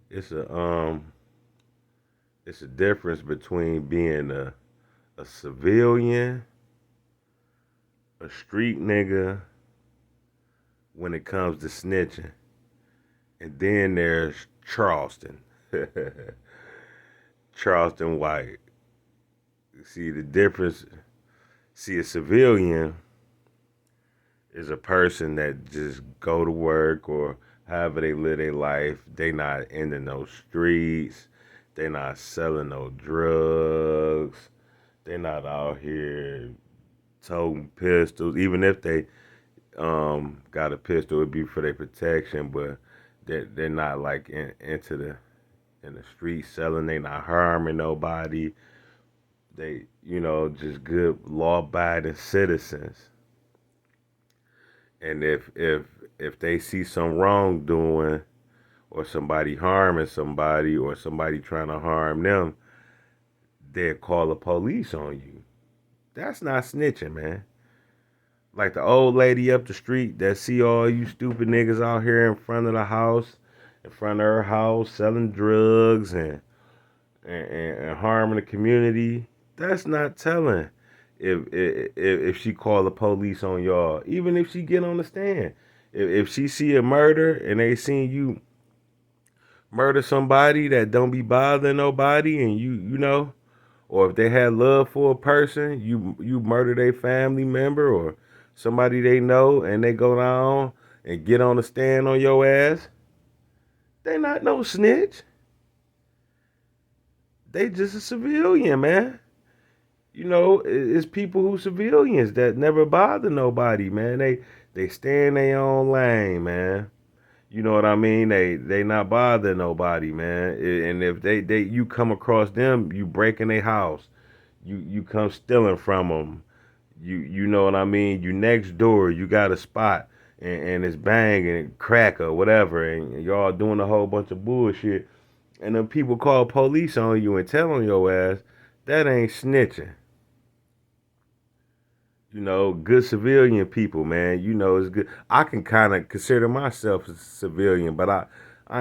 It's a difference between being a civilian, a street nigga when it comes to snitching, and then there's Charleston, Charleston White. See the difference. See, a civilian is a person that just go to work or however they live their life. They not into no streets. They not selling no drugs. They not out here toting pistols. Even if they got a pistol, it'd be for their protection. But they're not like into the street selling. They not harming nobody. They just good law abiding citizens. And if they see some wrongdoing or somebody harming somebody or somebody trying to harm them, they'll call the police on you. That's not snitching, man. Like the old lady up the street that see all you stupid niggas out here in front of the house, in front of her house, selling drugs and harming the community. That's not telling if she call the police on y'all. Even if she get on the stand, if she see a murder and they seen you murder somebody that don't be bothering nobody, and or if they had love for a person, you murder their family member or somebody they know, and they go down and get on the stand on your ass, they not no snitch. They just a civilian, man. It's people who civilians that never bother nobody, man. They stay in their own lane, man. You know what I mean? They not bother nobody, man. And if they you come across them, you breaking their house. You come stealing from them. You know what I mean? You next door, you got a spot and it's bang and crack or whatever, and y'all doing a whole bunch of bullshit. And then people call police on you and tell on your ass. That ain't snitching. Good civilian people, man. It's good. I can kind of consider myself a civilian, but I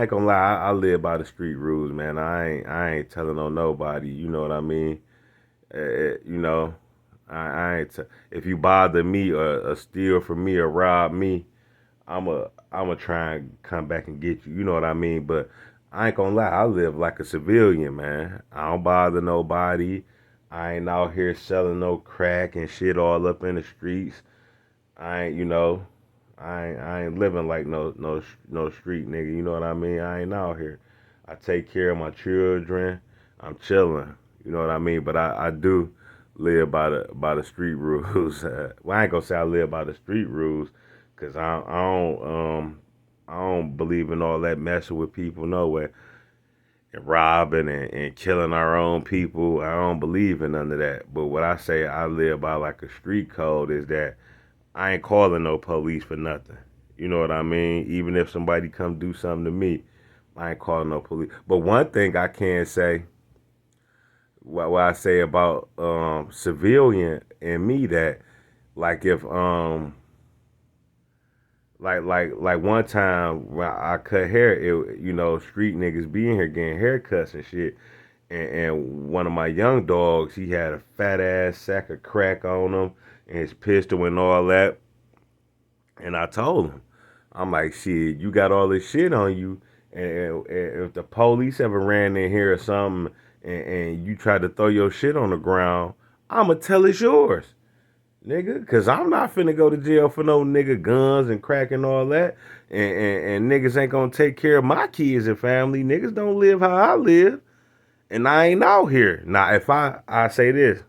ain't gonna lie. I live by the street rules, man. I ain't telling on nobody. You know what I mean? Uh, you know, I ain't. If you bother me or steal from me or rob me, I'm a try and come back and get you. You know what I mean? But I ain't gonna lie. I live like a civilian, man. I don't bother nobody. I ain't out here selling no crack and shit all up in the streets. I ain't, I ain't living like no street nigga. You know what I mean? I ain't out here. I take care of my children. I'm chilling. You know what I mean? But I do live by the street rules. Well, I ain't gonna say I live by the street rules, cause I don't believe in all that messing with people nowhere and robbing and killing our own people. I don't believe in none of that. But what I say I live by like a street code is that I ain't calling no police for nothing. You know what I mean? Even if somebody come do something to me, I ain't calling no police. But one thing I can say, what I say about civilian and me, that like if like one time when I cut hair, street niggas be in here getting haircuts and shit. And one of my young dogs, he had a fat ass sack of crack on him and his pistol and all that. And I told him, I'm like, shit, you got all this shit on you. And if the police ever ran in here or something and you tried to throw your shit on the ground, I'ma tell it's yours, nigga. Cause I'm not finna go to jail for no nigga guns and crack and all that. And niggas ain't gonna take care of my kids and family. Niggas don't live how I live. And I ain't out here. Now, if I say this,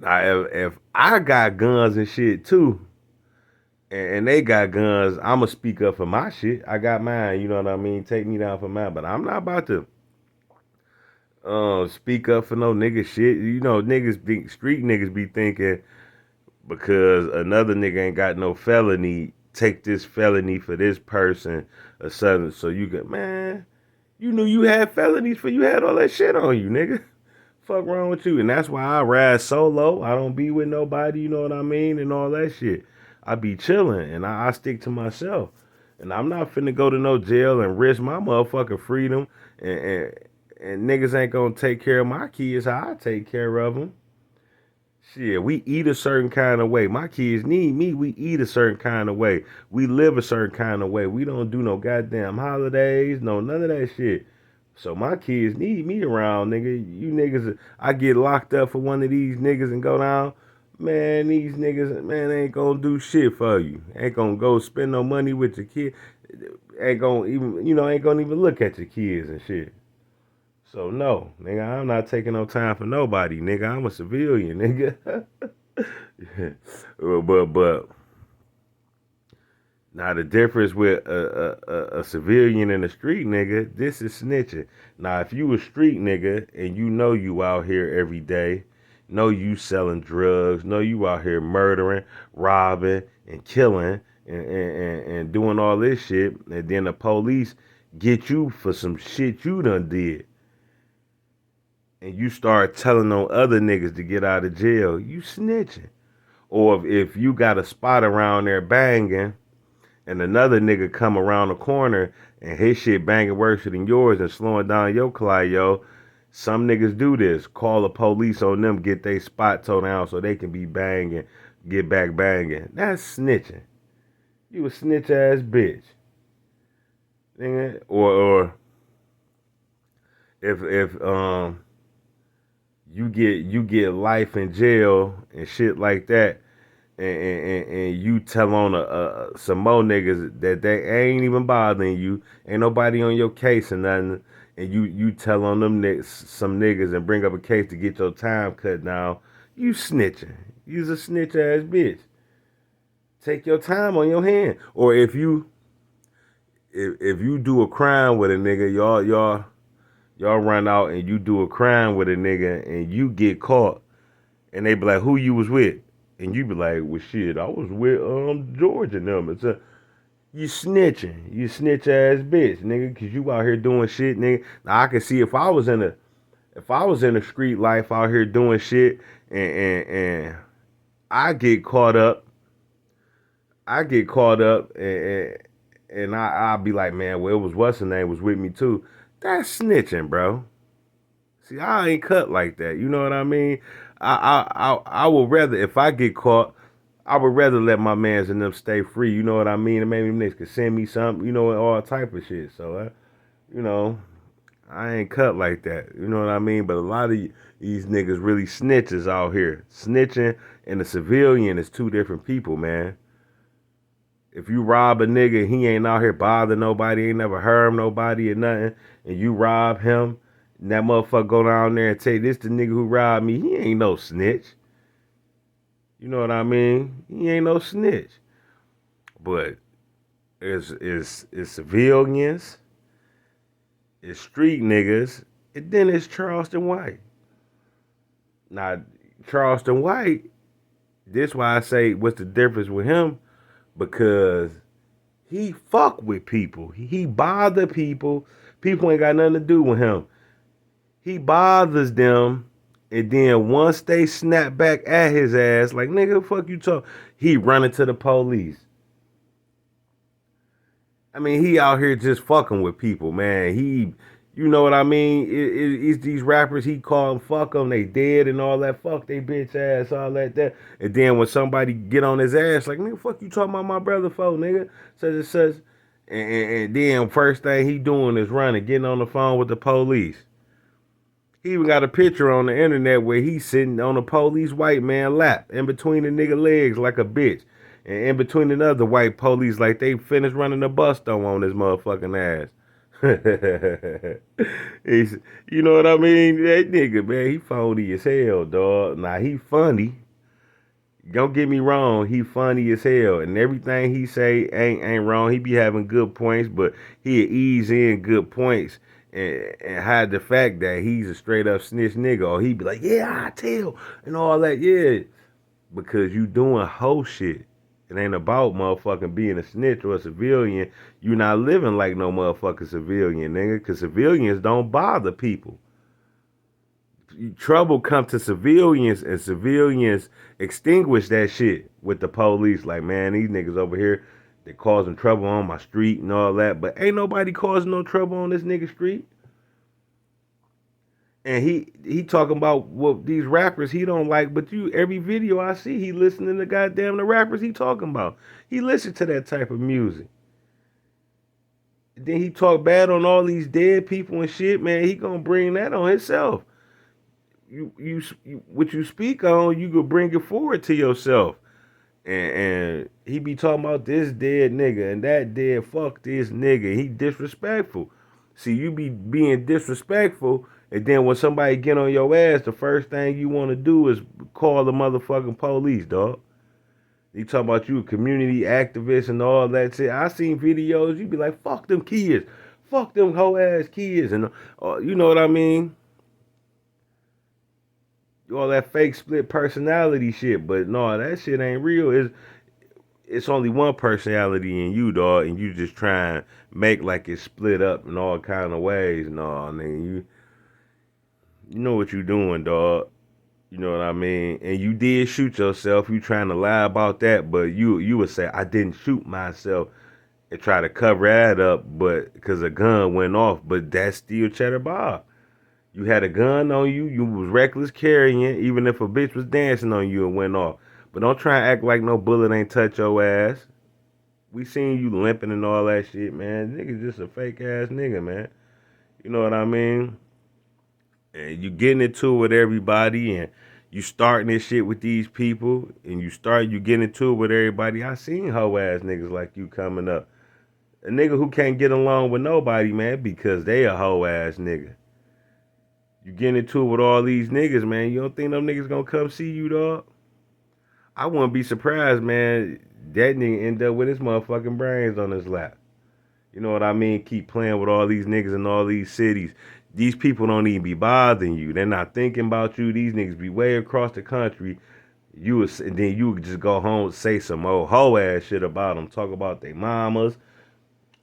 now if I got guns and shit too, and they got guns, I'ma speak up for my shit. I got mine. You know what I mean? Take me down for mine. But I'm not about to speak up for no nigga shit. Niggas think street niggas be thinking because another nigga ain't got no felony, take this felony for this person or something. So you can, man, you knew you had felonies for you had all that shit on you, nigga. Fuck wrong with you? And that's why I ride solo. I don't be with nobody, you know what I mean, and all that shit. I be chilling and I stick to myself. And I'm not finna go to no jail and risk my motherfucking freedom. And, and, and niggas ain't gonna take care of my kids how I take care of them. Shit, we eat a certain kind of way. My kids need me. We eat a certain kind of way. We live a certain kind of way. We don't do no goddamn holidays, no none of that shit. So my kids need me around, nigga. You niggas, I get locked up for one of these niggas and go down. Man, these niggas, man, ain't gonna do shit for you. Ain't gonna go spend no money with your kid. Ain't gonna even, ain't gonna even look at your kids and shit. So no, nigga, I'm not taking no time for nobody, nigga. I'm a civilian, nigga. but now the difference with a civilian in the street, nigga, this is snitching. Now if you a street nigga and you know you out here every day, know you selling drugs, know you out here murdering, robbing, and killing, and doing all this shit, and then the police get you for some shit you done did, and you start telling on other niggas to get out of jail, you snitching. Or if you got a spot around there banging, and another nigga come around the corner and his shit banging worse than yours and slowing down your Clio, some niggas do this. Call the police on them, get they spot towed down so they can be banging, get back banging. That's snitching. You a snitch ass bitch. Nigga. Or if you get life in jail and shit like that, and you tell on some more niggas that they ain't even bothering you, ain't nobody on your case or nothing, and you tell on them some niggas and bring up a case to get your time cut down, you snitching. You's a snitch ass bitch. Take your time on your hand. Or if you do a crime with a nigga, y'all run out and you do a crime with a nigga and you get caught, and they be like, who you was with? And you be like, well, shit, I was with George and them. It's you snitching. You snitch ass bitch, nigga, cause you out here doing shit, nigga. Now I can see if I was in a street life out here doing shit and I get caught up, and I'll be like, man, well, it was what's her name was with me too. That's snitching, bro. See, I ain't cut like that. You know what I mean? I would rather, if I get caught, I would rather let my mans and them stay free. You know what I mean? And maybe them niggas could send me something, all type of shit. So, you know, I ain't cut like that. You know what I mean? But a lot of these niggas really snitches out here. Snitching and a civilian is two different people, man. If you rob a nigga, he ain't out here bothering nobody, ain't never harmed nobody or nothing, and you rob him, and that motherfucker go down there and say, this the nigga who robbed me, he ain't no snitch. You know what I mean? He ain't no snitch. But it's civilians, it's street niggas, and then it's Charleston White. Now, Charleston White, this why I say what's the difference with him, because he fuck with people. He bother people. People ain't got nothing to do with him. He bothers them, and then once they snap back at his ass, like, nigga, fuck you talk, he running to the police. I mean, he out here just fucking with people, man. You know what I mean? It's these rappers, he call them, fuck them, they dead and all that, fuck they bitch ass, all that. And then when somebody get on his ass, like, nigga, fuck you talking about my brother for, nigga, such and such. And then first thing he doing is running, getting on the phone with the police. He even got a picture on the internet where he's sitting on a police white man lap in between the nigga legs like a bitch. And in between another white police like they finished running a bus though on his motherfucking ass. You know what I mean? That nigga, man, he phony as hell, dog. Now, he funny. Don't get me wrong, he funny as hell. And everything he say ain't wrong. He be having good points, but he'll ease in good points and hide the fact that he's a straight up snitch nigga. Or he be like, yeah, I tell, and all that, yeah. Because you doing hoe shit. It ain't about motherfucking being a snitch or a civilian. You not living like no motherfucking civilian, nigga. Because civilians don't bother people. Trouble come to civilians, and civilians extinguish that shit with the police. Like, man, these niggas over here, They causing trouble on my street and all that, but ain't nobody causing no trouble on this nigga street. And he talking about what these rappers he don't like, but you every video I see he listening to goddamn the rappers he talking about. He listen to that type of music. Then he talk bad on all these dead people and shit, man. He gonna bring that on himself. You what you speak on, you could bring it forward to yourself. And he be talking about this dead nigga and that dead fuck this nigga. He disrespectful. See, you be being disrespectful, and then when somebody get on your ass, the first thing you want to do is call the motherfucking police, dog. He talking about you a community activist and all that shit. I seen videos. You be like, fuck them kids, fuck them hoe ass kids, and you know what I mean. All that fake split personality shit, but no, that shit ain't real. It's only one personality in you, dog, and you just try and make like it's split up in all kind of ways. No, I mean you know what you doing, dog. You know what I mean? And you did shoot yourself. You trying to lie about that, but you would say I didn't shoot myself and try to cover that up, but because a gun went off. But that's still cheddar Bob. You had a gun on you. You was reckless carrying, even if a bitch was dancing on you and went off. But don't try and act like no bullet ain't touch your ass. We seen you limping and all that shit, man. Nigga just a fake ass nigga, man. You know what I mean? And you getting into it with everybody, and you starting this shit with these people, and you getting into it with everybody. I seen hoe ass niggas like you coming up. A nigga who can't get along with nobody, man, because they a hoe ass nigga. You getting into it with all these niggas, man. You don't think them niggas gonna come see you, dog? I wouldn't be surprised, man. That nigga end up with his motherfucking brains on his lap. You know what I mean? Keep playing with all these niggas in all these cities. These people don't even be bothering you. They're not thinking about you. These niggas be way across the country. And then you would just go home and say some old hoe ass shit about them. Talk about their mamas,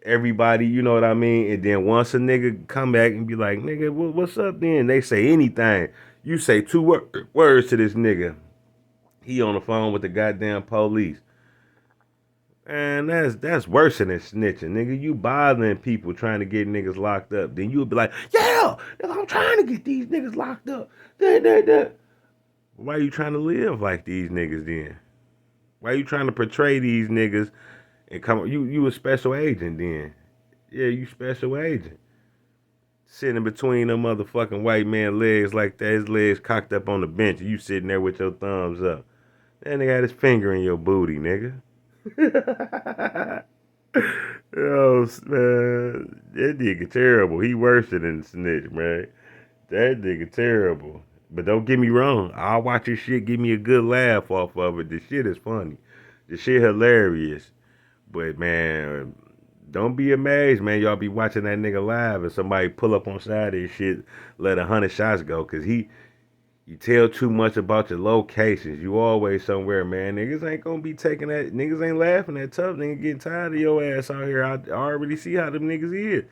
everybody, you know what I mean? And then once a nigga come back and be like, nigga, what's up then? They say anything. You say two words to this nigga. He on the phone with the goddamn police. And that's worse than snitching, nigga. You bothering people trying to get niggas locked up. Then you'll be like, yeah, I'm trying to get these niggas locked up. Why you trying to live like these niggas then? Why you trying to portray these niggas and come? You a special agent then? Yeah, you special agent. Sitting between them motherfucking white man legs like that, his legs cocked up on the bench, and you sitting there with your thumbs up. That nigga had his finger in your booty, nigga. Yo, man, that nigga terrible. He worse than the snitch, man. That nigga terrible. But don't get me wrong. I'll watch his shit, give me a good laugh off of it. The shit is funny. The shit hilarious. But man, don't be amazed, man. Y'all be watching that nigga live and somebody pull up on side of his shit, let 100 shots go, cause you tell too much about your locations. You always somewhere, man. Niggas ain't gonna be taking that. Niggas ain't laughing at tough. Niggas getting tired of your ass out here. I already see how them niggas is.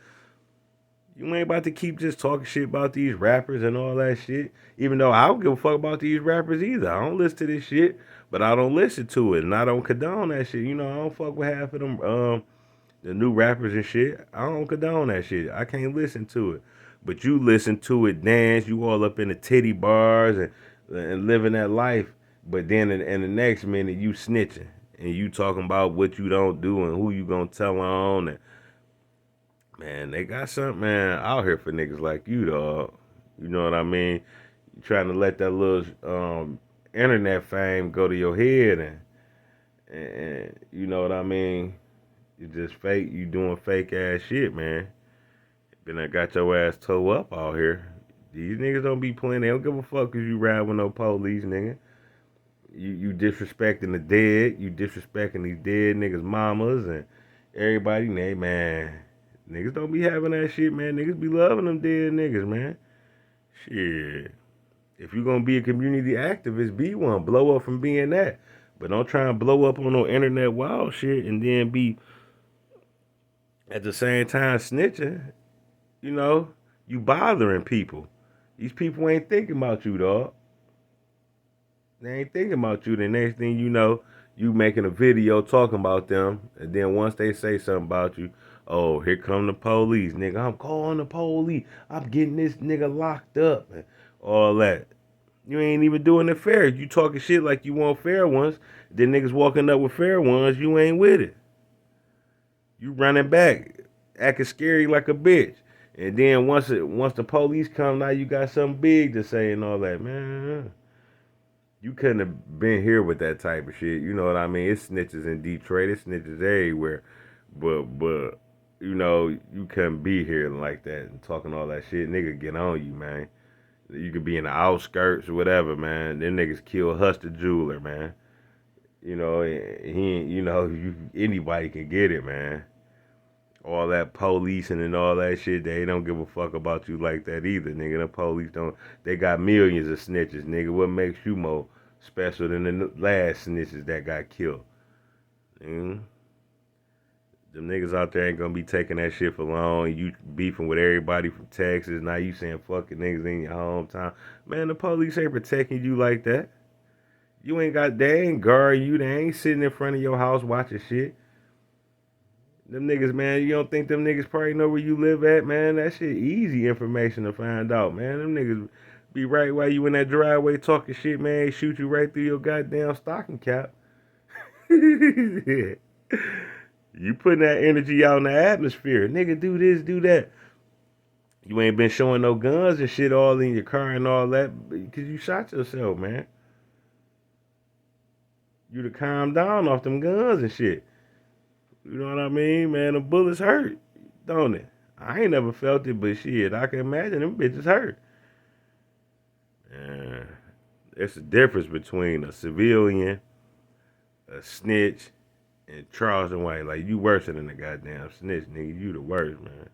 You ain't about to keep just talking shit about these rappers and all that shit. Even though I don't give a fuck about these rappers either. I don't listen to this shit, but I don't listen to it, and I don't condone that shit. You know, I don't fuck with half of them the new rappers and shit. I don't condone that shit. I can't listen to it. But you listen to it, dance, you all up in the titty bars and living that life. But then in the next minute, you snitching. And you talking about what you don't do and who you gonna tell on. And, man, they got something, man, out here for niggas like you, dog. You know what I mean? You trying to let that little internet fame go to your head. And you know what I mean? You just fake, you doing fake ass shit, man. Then I got your ass toe up out here. These niggas don't be playing. They don't give a fuck if you ride with no police, nigga. You disrespecting the dead. You disrespecting these dead niggas' mamas and everybody. Hey, man. Niggas don't be having that shit, man. Niggas be loving them dead niggas, man. Shit. If you gonna be a community activist, be one. Blow up from being that. But don't try and blow up on no internet wild shit and then be at the same time snitching. You know, you bothering people. These people ain't thinking about you, dog. They ain't thinking about you. The next thing you know, You making a video talking about them, and then once they say something about you, oh, here come the police, nigga. I'm calling the police. I'm getting this nigga locked up, and all that. You ain't even doing it fair. You talking shit like you want fair ones. Then niggas walking up with fair ones, you ain't with it. You running back, acting scary like a bitch. And then once the police come, now you got something big to say and all that, man. You couldn't have been here with that type of shit. You know what I mean? It's snitches in Detroit. It's snitches everywhere. But you know, you couldn't be here like that and talking all that shit. Nigga get on you, man. You could be in the outskirts or whatever, man. Them niggas kill Huster Jeweler, man. You know, you know, anybody can get it, man. All that policing and all that shit, they don't give a fuck about you like that either, nigga. The police don't. They got millions of snitches, nigga. What makes you more special than the last snitches that got killed? Mm? Them niggas out there ain't gonna be taking that shit for long. You beefing with everybody from Texas. Now you saying fucking niggas in your hometown. Man, the police ain't protecting you like that. You ain't got, they ain't guarding you. They ain't sitting in front of your house watching shit. Them niggas, man, you don't think them niggas probably know where you live at, man? That shit easy information to find out, man. Them niggas be right while you in that driveway talking shit, man. They shoot you right through your goddamn stocking cap. You putting that energy out in the atmosphere. Nigga, do this, do that. You ain't been showing no guns and shit all in your car and all that because you shot yourself, man. You to calm down off them guns and shit. You know what I mean, man? The bullets hurt, don't it? I ain't never felt it, but shit, I can imagine them bitches hurt. Yeah. There's a difference between a civilian, a snitch, and Charleston White. Like, you worse than a goddamn snitch, nigga. You the worst, man.